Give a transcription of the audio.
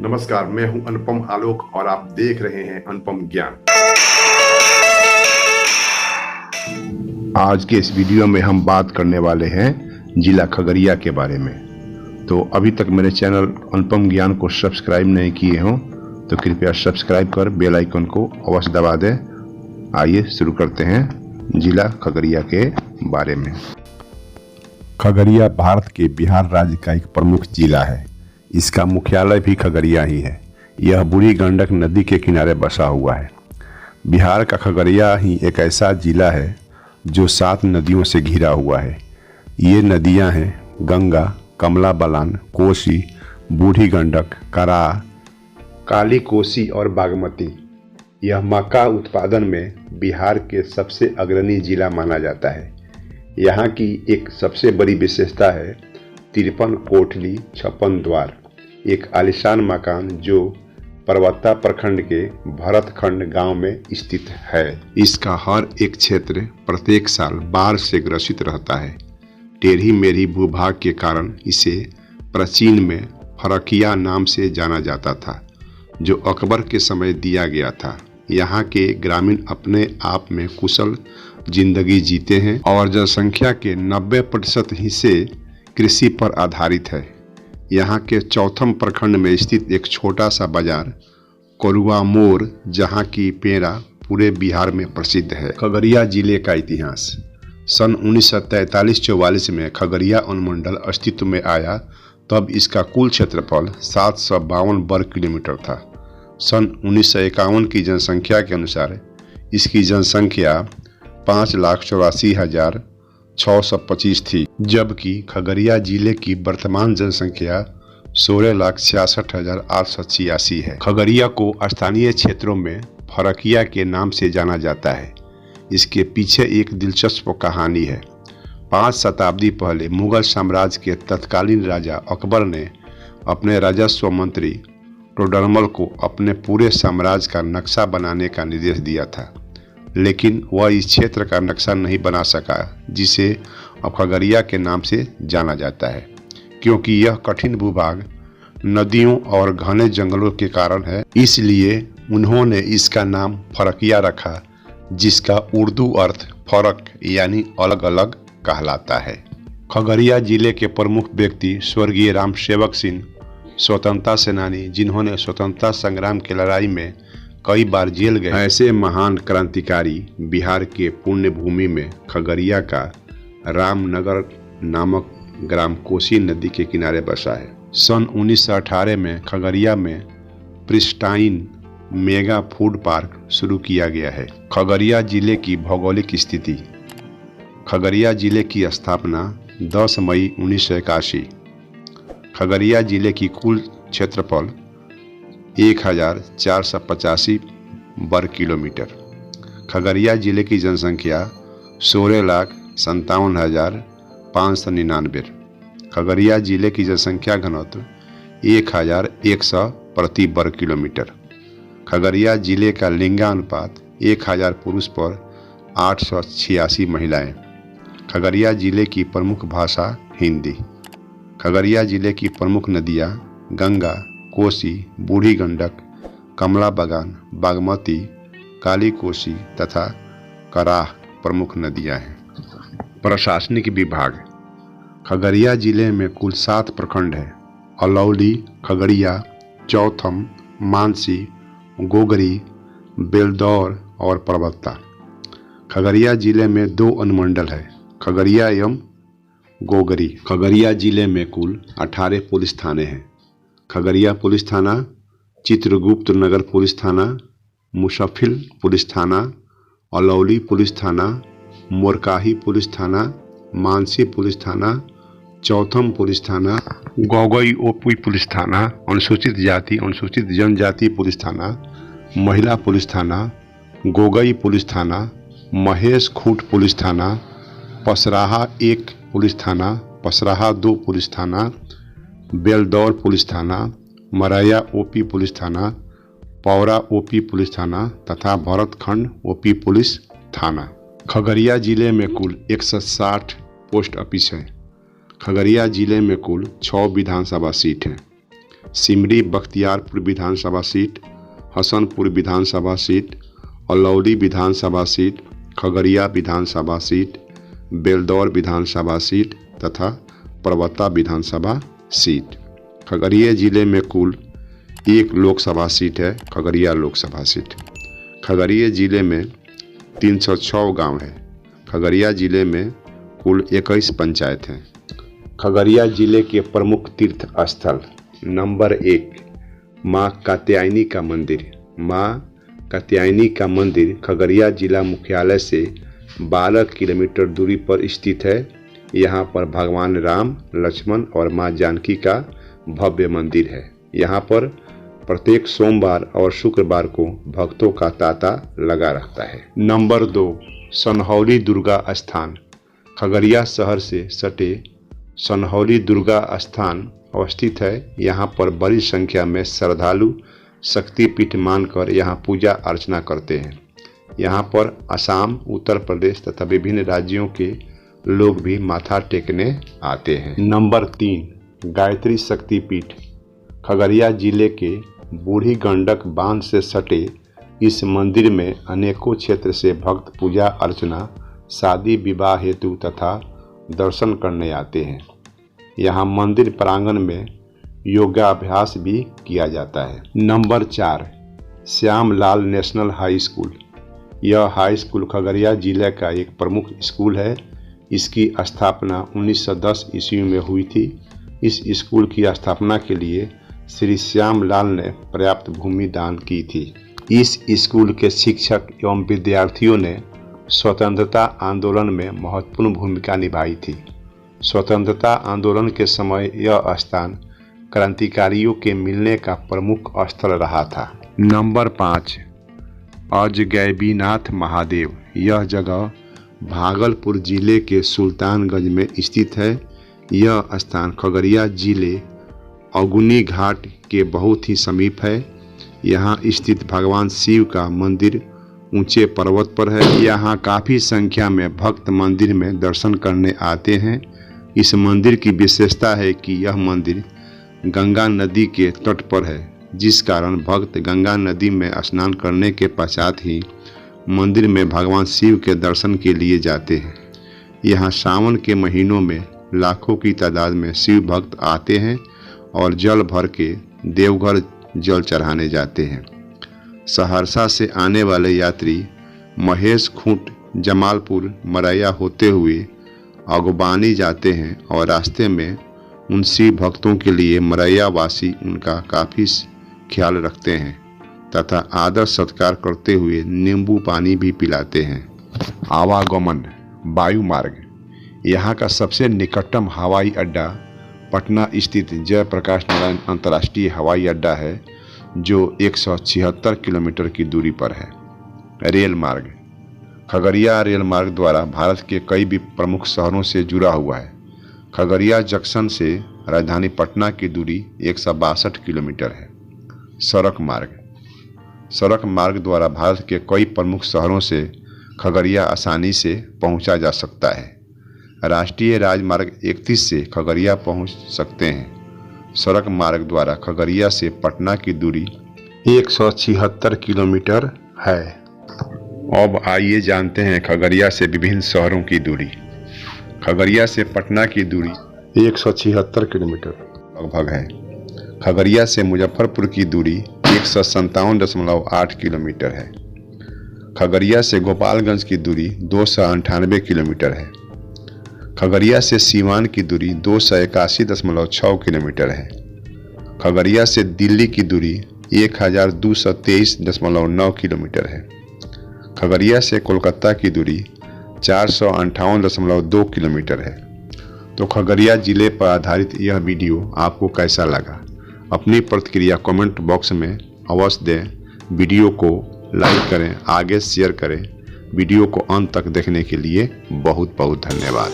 नमस्कार, मैं हूं अनुपम आलोक और आप देख रहे हैं अनुपम ज्ञान। आज के इस वीडियो में हम बात करने वाले हैं जिला खगड़िया के बारे में। तो अभी तक मेरे चैनल अनुपम ज्ञान को सब्सक्राइब नहीं किए हों तो कृपया सब्सक्राइब कर बेल आइकन को अवश्य दबा दें। आइए शुरू करते हैं जिला खगड़िया के बारे में। खगड़िया भारत के बिहार राज्य का एक प्रमुख जिला है। इसका मुख्यालय भी खगड़िया ही है। यह बूढ़ी गंडक नदी के किनारे बसा हुआ है। बिहार का खगड़िया ही एक ऐसा जिला है जो 7 नदियों से घिरा हुआ है। ये नदियां हैं गंगा, कमला बलान, कोसी, बूढ़ी गंडक, कराह, काली कोसी और बागमती। यह मक्का उत्पादन में बिहार के सबसे अग्रणी जिला माना जाता है। यहाँ की एक सबसे बड़ी विशेषता है 53 कोठली 56 द्वार, एक आलीशान मकान जो परवत्ता प्रखंड के भरतखंड गांव में स्थित है। इसका हर एक क्षेत्र प्रत्येक साल बाढ़ से ग्रसित रहता है। टेढ़ी मेढ़ी भूभाग के कारण इसे प्राचीन में फरकिया नाम से जाना जाता था, जो अकबर के समय दिया गया था। यहाँ के ग्रामीण अपने आप में कुशल जिंदगी जीते हैं और जनसंख्या के 90% हिस्से कृषि पर आधारित है। यहाँ के चौथम प्रखंड में स्थित एक छोटा सा बाजार कोरुआ मोड़, जहाँ की पेड़ा पूरे बिहार में प्रसिद्ध है। खगड़िया जिले का इतिहास। सन 1943-44 में खगड़िया अनुमंडल अस्तित्व में आया, तब इसका कुल क्षेत्रफल 752 वर्ग किलोमीटर था। सन 1951 की जनसंख्या के अनुसार इसकी जनसंख्या 5,84,625 थी, जबकि खगड़िया जिले की वर्तमान जनसंख्या 16,66,886 है। खगड़िया को स्थानीय क्षेत्रों में फरकिया के नाम से जाना जाता है। इसके पीछे एक दिलचस्प कहानी है। 5 शताब्दी पहले मुगल साम्राज्य के तत्कालीन राजा अकबर ने अपने राजस्व मंत्री टोडरमल को अपने पूरे साम्राज्य का नक्शा बनाने का निर्देश दिया था, लेकिन वह इस क्षेत्र का नक्शा नहीं बना सका, जिसे अब खगड़िया के नाम से जाना जाता है, क्योंकि यह कठिन भूभाग नदियों और घने जंगलों के कारण है। इसलिए उन्होंने इसका नाम फरकिया रखा, जिसका उर्दू अर्थ फरक यानी अलग अलग कहलाता है। खगड़िया जिले के प्रमुख व्यक्ति स्वर्गीय राम सेवक सिंह, स्वतंत्रता सेनानी जिन्होंने स्वतंत्रता संग्राम की लड़ाई में कई बार जेल गए। ऐसे महान क्रांतिकारी बिहार के पुण्य भूमि में खगड़िया का रामनगर नामक ग्राम कोसी नदी के किनारे बसा है। सन 1918 में खगड़िया में प्रिस्टाइन मेगा फूड पार्क शुरू किया गया है। खगड़िया जिले की भौगोलिक स्थिति। खगड़िया जिले की स्थापना 10 मई 1981। खगड़िया जिले की कुल क्षेत्रफल 1,485 वर्ग किलोमीटर। खगड़िया जिले की जनसंख्या 16,57,599। खगड़िया जिले की जनसंख्या घनत्व 1,100 प्रति वर्ग किलोमीटर। खगड़िया जिले का लिंगानुपात 1000 पुरुष पर 886 महिलाएं। खगड़िया जिले की प्रमुख भाषा हिंदी। खगड़िया जिले की प्रमुख नदियाँ गंगा, कोसी, बूढ़ी गंडक, कमला बगान, बागमती, काली कोसी तथा कराह प्रमुख नदियां हैं। प्रशासनिक विभाग। खगड़िया जिले में कुल 7 प्रखंड हैं: अलौली, खगड़िया, चौथम, मानसी, गोगरी, बेलदौर और परबत्ता। खगड़िया जिले में 2 अनुमंडल है, खगड़िया एवं गोगरी। खगड़िया जिले में कुल 18 पुलिस थाने हैं: खगड़िया पुलिस थाना, चित्रगुप्त नगर पुलिस थाना, मुसफिल पुलिस थाना, अलौली पुलिस थाना, मोरकाही पुलिस थाना, मानसी पुलिस थाना, चौथम पुलिस थाना, गोगई ओपी पुलिस थाना, अनुसूचित जाति अनुसूचित जनजाति पुलिस थाना, महिला पुलिस थाना, गोगई पुलिस थाना, महेश खूट पुलिस थाना, पसराहा 1 पुलिस थाना, पसराहा 2 पुलिस थाना, बेलदौर पुलिस थाना, मरैया ओपी पुलिस थाना, पौरा ओपी पुलिस थाना तथा भरतखंड ओपी पुलिस थाना। खगड़िया जिले में कुल 160 पोस्ट ऑफिस है। खगड़िया जिले में कुल 6 विधानसभा सीट हैं। सिमरी बख्तियारपुर विधानसभा सीट, हसनपुर विधानसभा सीट, अलौली विधानसभा सीट, खगड़िया विधानसभा सीट, बेलदौर विधानसभा सीट तथा परबत्ता विधानसभा सीट। खगड़िया जिले में कुल 1 लोकसभा सीट है, खगड़िया लोकसभा सीट। खगड़िया जिले में 306 गांव है। खगड़िया जिले में कुल 21 पंचायत हैं। खगड़िया जिले के प्रमुख तीर्थ स्थल नंबर 1 माँ कात्यायनी का मंदिर। माँ कात्यायनी का मंदिर खगड़िया जिला मुख्यालय से 12 किलोमीटर दूरी पर स्थित है। यहाँ पर भगवान राम, लक्ष्मण और माँ जानकी का भव्य मंदिर है। यहाँ पर प्रत्येक सोमवार और शुक्रवार को भक्तों का तांता लगा रहता है। नंबर 2 सनहौली दुर्गा स्थान। खगड़िया शहर से सटे सनहौली दुर्गा स्थान अवस्थित है। यहाँ पर बड़ी संख्या में श्रद्धालु शक्तिपीठ मानकर यहाँ पूजा अर्चना करते हैं। यहाँ पर असम, उत्तर प्रदेश तथा विभिन्न राज्यों के लोग भी माथा टेकने आते हैं। नंबर 3 गायत्री शक्तिपीठ। खगड़िया जिले के बूढ़ी गंडक बांध से सटे इस मंदिर में अनेकों क्षेत्र से भक्त पूजा अर्चना, शादी विवाह हेतु तथा दर्शन करने आते हैं। यहाँ मंदिर प्रांगण में योगाभ्यास भी किया जाता है। Number 4 Shyamlal national high school. यह हाई स्कूल खगड़िया जिले का एक प्रमुख स्कूल है। इसकी स्थापना 1910 ईस्वी में हुई थी। इस स्कूल की स्थापना के लिए श्री श्यामलाल ने पर्याप्त भूमि दान की थी। इस स्कूल के शिक्षक एवं विद्यार्थियों ने स्वतंत्रता आंदोलन में महत्वपूर्ण भूमिका निभाई थी। स्वतंत्रता आंदोलन के समय यह स्थान क्रांतिकारियों के मिलने का प्रमुख स्थल रहा था। नंबर 5 अजगैबीनाथ महादेव। यह जगह भागलपुर जिले के सुल्तानगंज में स्थित है। यह स्थान खगड़िया जिले अगुनी घाट के बहुत ही समीप है। यहाँ स्थित भगवान शिव का मंदिर ऊंचे पर्वत पर है। यहाँ काफ़ी संख्या में भक्त मंदिर में दर्शन करने आते हैं। इस मंदिर की विशेषता है कि यह मंदिर गंगा नदी के तट पर है, जिस कारण भक्त गंगा नदी में स्नान करने के पश्चात ही मंदिर में भगवान शिव के दर्शन के लिए जाते हैं। यहाँ सावन के महीनों में लाखों की तादाद में शिव भक्त आते हैं और जल भर के देवघर जल चढ़ाने जाते हैं। सहरसा से आने वाले यात्री महेश खूंट, जमालपुर, मरैया होते हुए अगुबानी जाते हैं और रास्ते में उन शिव भक्तों के लिए मरैया वासी उनका काफ़ी ख्याल रखते हैं तथा आदर सत्कार करते हुए नींबू पानी भी पिलाते हैं। आवागमन वायु मार्ग। यहाँ का सबसे निकटतम हवाई अड्डा पटना स्थित जयप्रकाश नारायण अंतर्राष्ट्रीय हवाई अड्डा है, जो 176 किलोमीटर की दूरी पर है। रेल मार्ग। खगड़िया रेल मार्ग द्वारा भारत के कई भी प्रमुख शहरों से जुड़ा हुआ है। खगड़िया जंक्शन से राजधानी पटना की दूरी 162 किलोमीटर है। सड़क मार्ग। सड़क मार्ग द्वारा भारत के कई प्रमुख शहरों से खगड़िया आसानी से पहुंचा जा सकता है। राष्ट्रीय राजमार्ग 31 से खगड़िया पहुंच सकते हैं। सड़क मार्ग द्वारा खगड़िया से पटना की दूरी 176 किलोमीटर है। अब आइए जानते हैं खगड़िया से विभिन्न शहरों की दूरी। खगड़िया से पटना की दूरी 176 किलोमीटर लगभग है। खगड़िया से मुजफ्फरपुर की दूरी 157.8 किलोमीटर है। खगड़िया से गोपालगंज की दूरी 298 किलोमीटर है। खगड़िया से सीवान की दूरी 281.6 किलोमीटर है। खगड़िया से दिल्ली की दूरी 1223.9 किलोमीटर है। खगड़िया से कोलकाता की दूरी 458.2 किलोमीटर है। तो खगड़िया जिले पर आधारित यह वीडियो आपको कैसा लगा? अपनी प्रतिक्रिया कमेंट बॉक्स में अवश्य दें। वीडियो को लाइक करें, आगे शेयर करें। वीडियो को अंत तक देखने के लिए बहुत बहुत धन्यवाद।